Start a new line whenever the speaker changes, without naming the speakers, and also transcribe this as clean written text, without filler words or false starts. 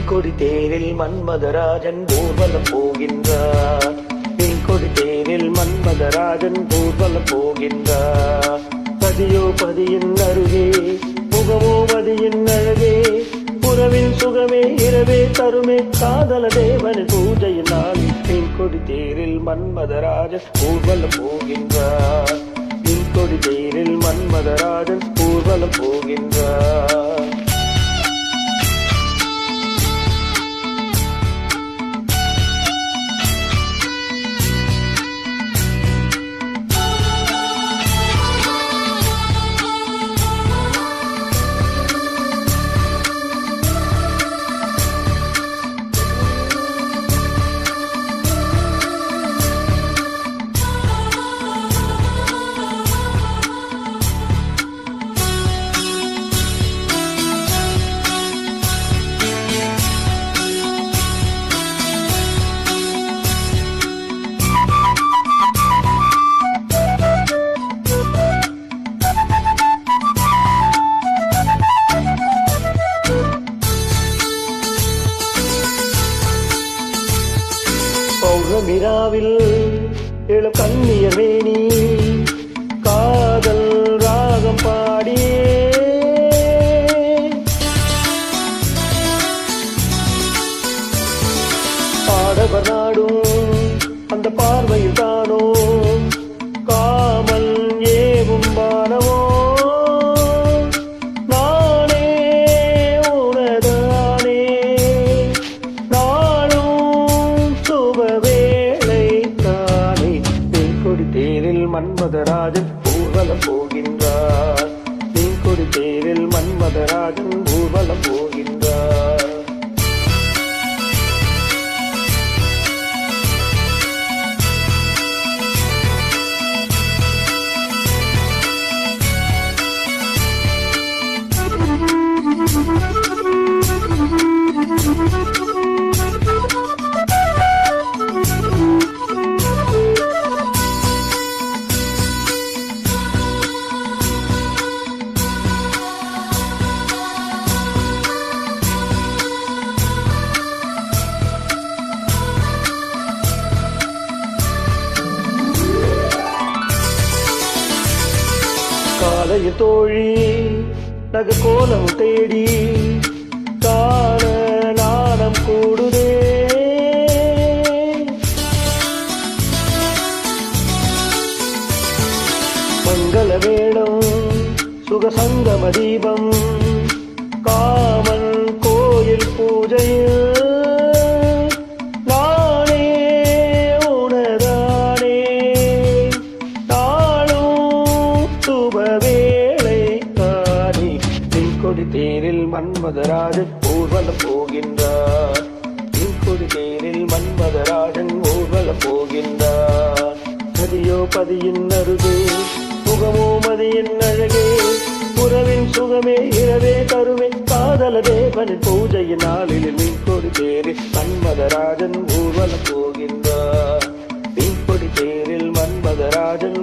கொடி தேரில் மன்மதராஜன் ஊர்வலம் போகின்றார். கொடி தேரில் மன்மதராஜன் ஊர்வலம் போகின்றார். பதியோ பதியின் அருகே முகமோ மதியின் அழகே உறவின் சுகமே இரவே தருமே காதல தேவனின் பூஜையின் நாளில் கொடி தேரில் மன்மதராஜன் ஊர்வலம் போகின்றார். கொடி தேரில் மன்மதராஜன் ஊர்வலம் போகின்றார். பௌர்ணமிராவில் இளம் கண்ணியர் வேணி காதல் ராகம் பாடியே பாடவர் நாடும் அந்த பார்வையில் தானோ காமல் ஏவும் வானவோ மன்மதராஜன் ஊர்வலம் போகின்றார். கொடி தேரில் மன்மதராஜன் ஊர்வலம் போகின்றார். காலைய தோழி நக கோலம் தேடி காண நாணம் கூடுதே மங்கள வேடம் சுகசங்கம தீபம் காமன் கோயில் பூஜையில் கொடி தேரில் மன்மதராஜன் ஊர்வலம் போகின்றார். கொடி தேரில் மன்மதராஜன் ஊர்வலம் போகின்றார். பதியோ பதியின் அருகே முகமோ மதியின் அழகே உறவின் சுகமே இரவே தருமே காதல தேவனின் பூஜையின் நாளில் கொடி தேரில் மன்மதராஜன் ஊர்வலம் போகின்றார். கொடி தேரில் மன்மதராஜன்